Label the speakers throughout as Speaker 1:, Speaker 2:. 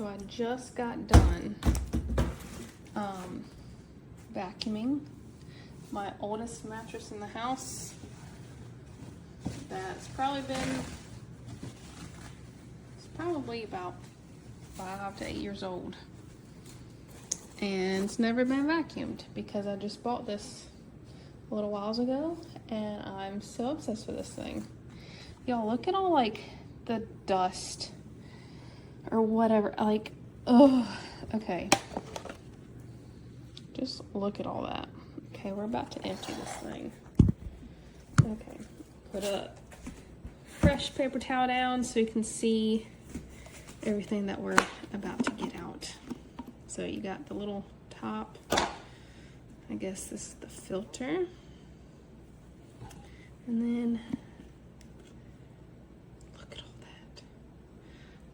Speaker 1: So I just got done vacuuming my oldest mattress in the house. That's probably about 5 to 8 years old. And it's never been vacuumed because I just bought this a little whiles ago and I'm so obsessed with this thing. Y'all, look at all like the dust or whatever, like, oh, okay. Just look at all that. Okay, we're about to empty this thing. Okay, put a fresh paper towel down so you can see everything that we're about to get out. So you got the little top. I guess this is the filter. And then look at all that.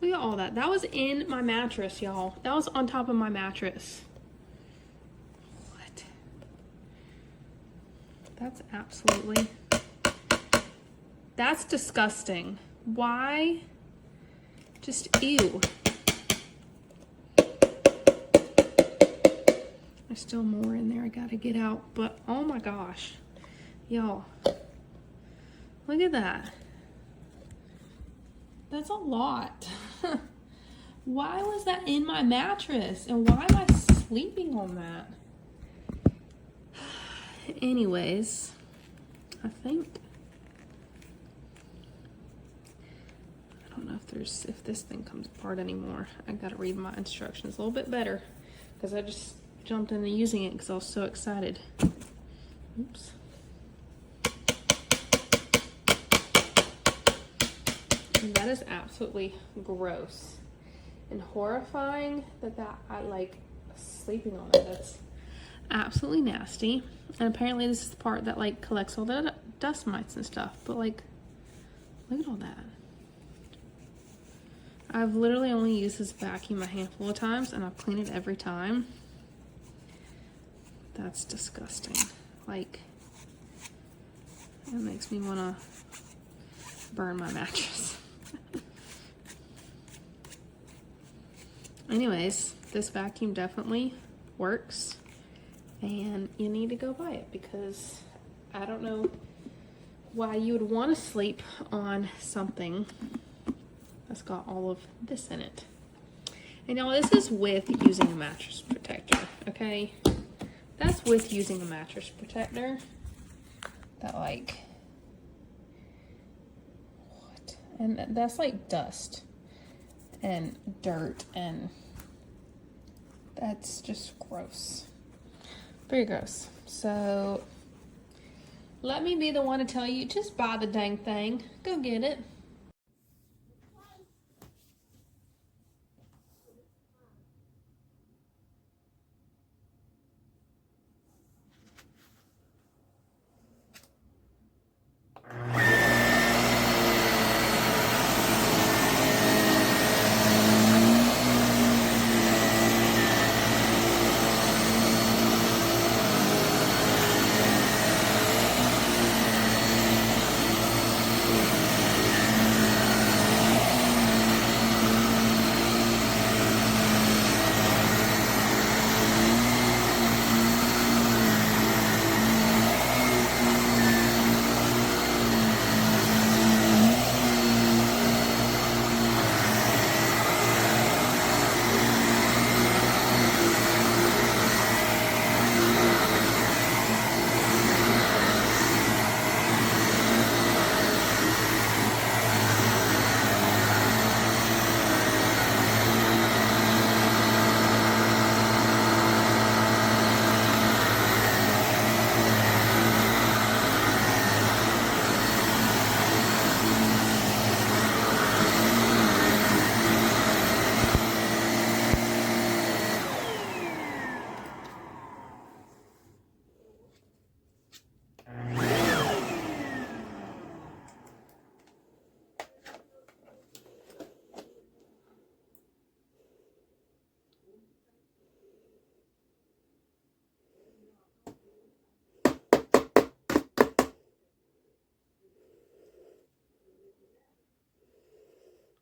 Speaker 1: Look at all that. That was in my mattress, y'all. That was on top of my mattress. What? That's absolutely... That's disgusting. Why? Just ew. There's still more in there I gotta get out, but oh my gosh. Y'all, look at that. That's a lot. Why was that in my mattress? And why am I sleeping on that? Anyways, I think, I don't know if this thing comes apart anymore. I gotta read my instructions a little bit better because I just jumped into using it because I was so excited. Oops. And that is absolutely gross and horrifying that I like sleeping on it. That's absolutely nasty. And apparently this is the part that like collects all the dust mites and stuff. But like, look at all that. I've literally only used this vacuum a handful of times and I've cleaned it every time. That's disgusting. Like, it makes me want to burn my mattress. Anyways, this vacuum definitely works and you need to go buy it because I don't know why you would want to sleep on something that's got all of this in it. And now this is with using a mattress protector, okay? That's with using a mattress protector. That like, what? And that's like dust and dirt and that's just gross. Very gross. So let me be the one to tell you, just buy the dang thing. Go get it.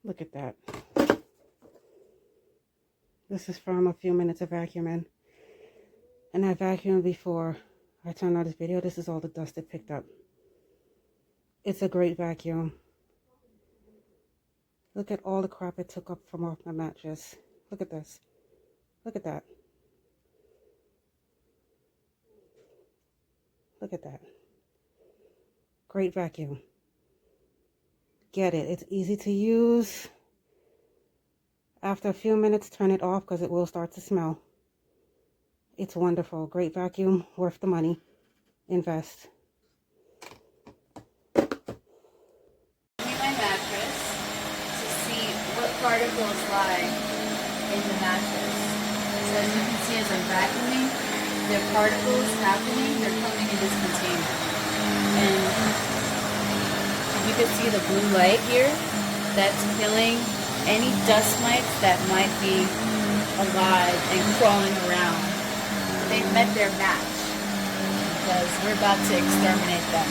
Speaker 2: Look at that. This is from a few minutes of vacuuming. And I vacuumed before I turned on this video. This is all the dust it picked up. It's a great vacuum. Look at all the crap it took up from off my mattress. Look at this. Look at that. Look at that. Great vacuum. Get it. It's easy to use. After a few minutes, turn it off because it will start to smell. It's wonderful. Great vacuum. Worth the money. Invest.
Speaker 3: My mattress to see what particles lie in the mattress. So as you can see, as I'm vacuuming, there are particles happening. They're coming in this container. And you can see the blue light here. That's killing any dust mites that might be alive and crawling around. They've met their match because we're about to exterminate them.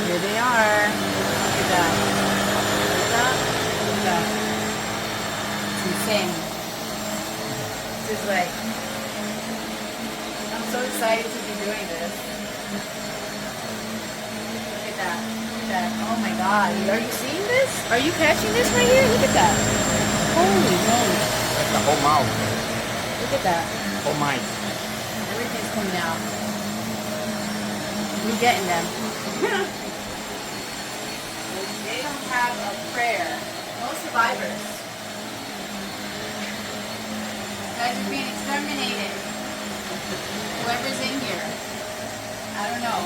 Speaker 3: Here they are. Look at that. Look at that. Look at that. It's insane. This is like, I'm so excited to be doing this. Look at that. Look at that. Oh my God. Are you seeing this? Are you catching this right here? Look at that. Holy moly.
Speaker 4: That's the whole mouth.
Speaker 3: Look at that.
Speaker 4: Whole mind.
Speaker 3: Everything's coming out. We're getting them. They don't have a prayer. No survivors. You guys are being exterminated. Whoever's in here. I don't know.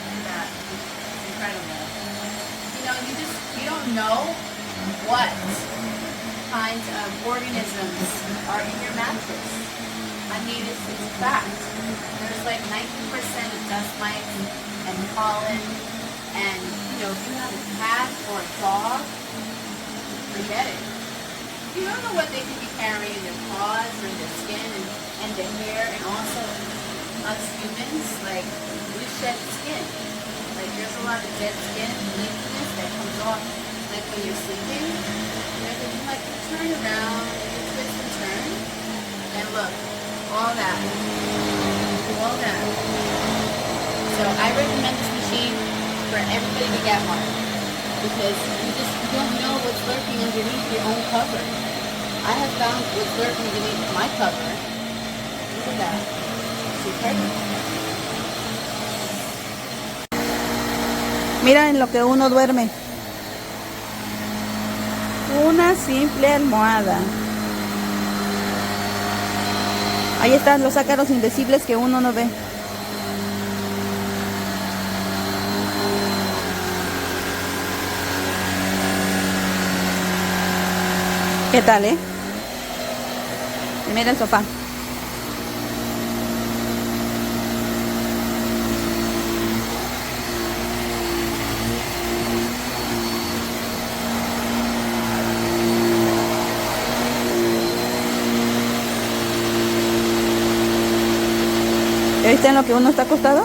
Speaker 3: Look at that. It's incredible. You know, you don't know what kinds of organisms are in your mattress. I mean, it's a fact. There's like 90% of dust mites and pollen, and you know, if you have a cat or a dog, forget it. You don't know what they could be carrying in their paws or in their skin and their hair, and also us humans, like, we shed skin. Like, there's a lot of dead skin, leakiness that comes off, like when you're sleeping. You know, you like to turn around, you twist and turn, and look, all that. All that. So I recommend this machine for everybody to get one, because you don't know what's lurking underneath your own cover. I have found what's lurking underneath my cover. Look at that. It's incredible.
Speaker 5: Mira en lo que uno duerme. Una simple almohada. Ahí están los ácaros invisibles que uno no ve. ¿Qué tal, Y mira el sofá. ¿Ya viste en lo que uno está acostado?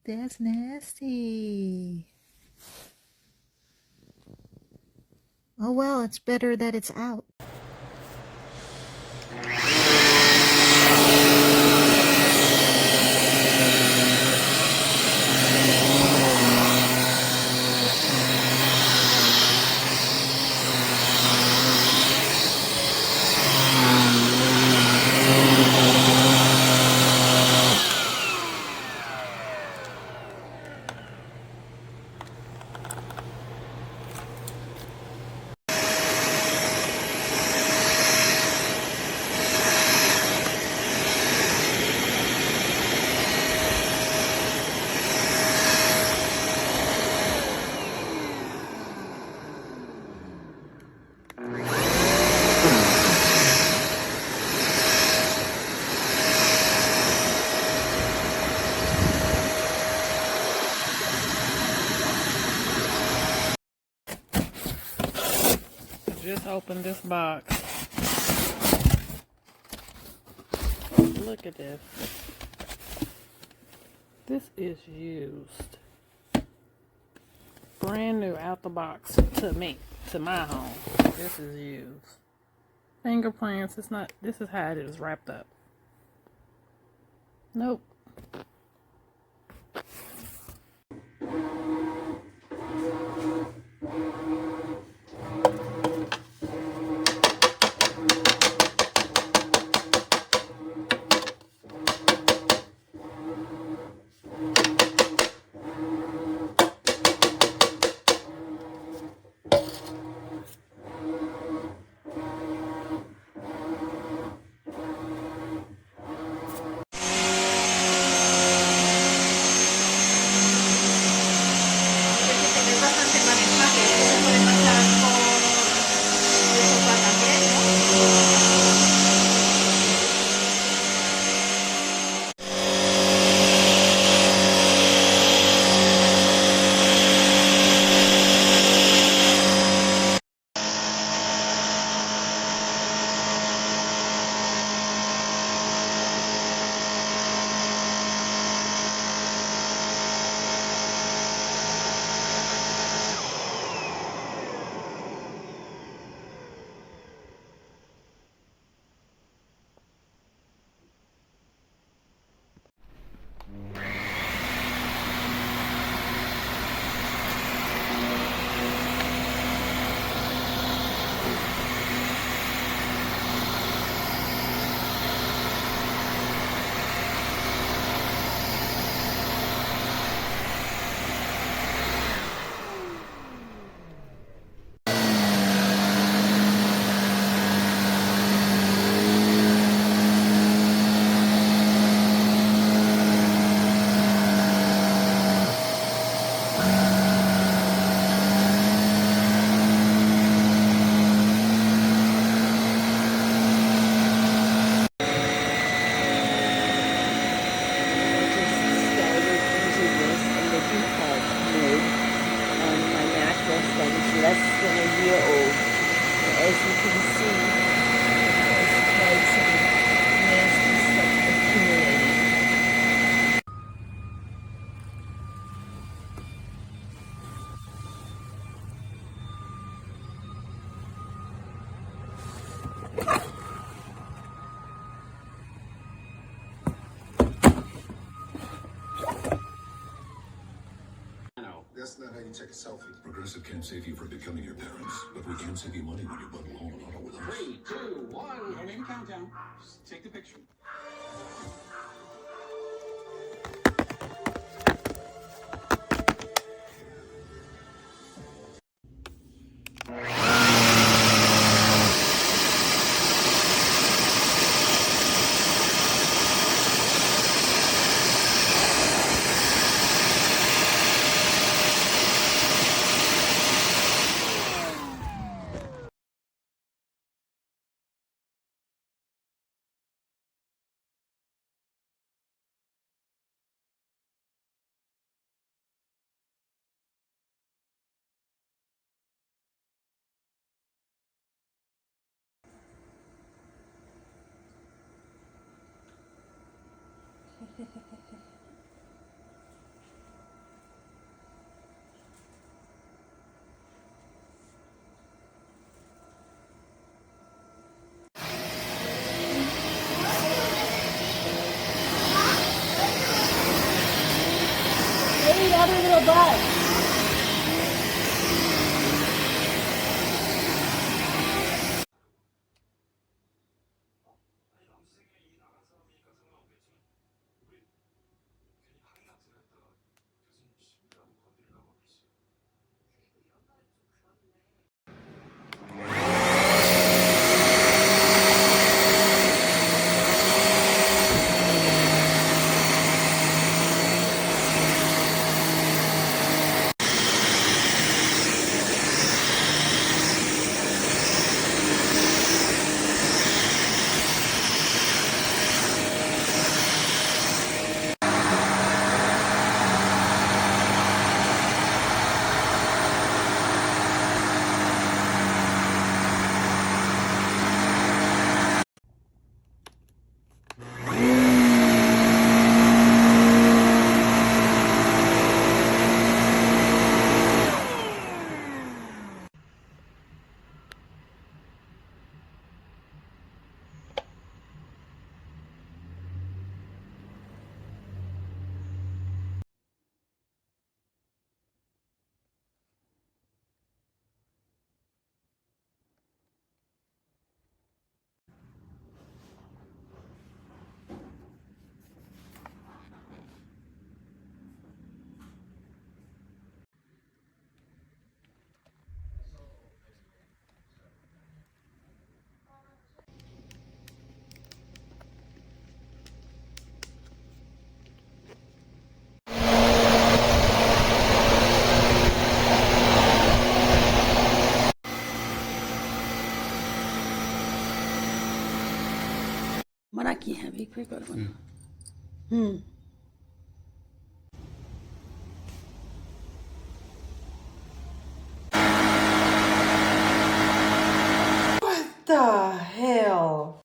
Speaker 4: That's nasty. Oh well, it's better that it's out.
Speaker 6: Just opened this box. Look at this. This is used. Brand new out the box to me, to my home. This is used. Fingerprints, it's not, this is how it is wrapped up. Nope.
Speaker 3: Es bastante manejaje, se puede manchar con el sofá también, ¿no?
Speaker 7: Less than a year old. As you can see, it's quite some nasty stuff accumulating.
Speaker 8: That's not how you take a selfie. Progressive can't save you from becoming your parents, but we can save you money when you bundle home and auto with us.
Speaker 9: 3, 2, 1. Don't even count down. Just take the picture.
Speaker 5: Yeah, be quick with one.
Speaker 2: The hell?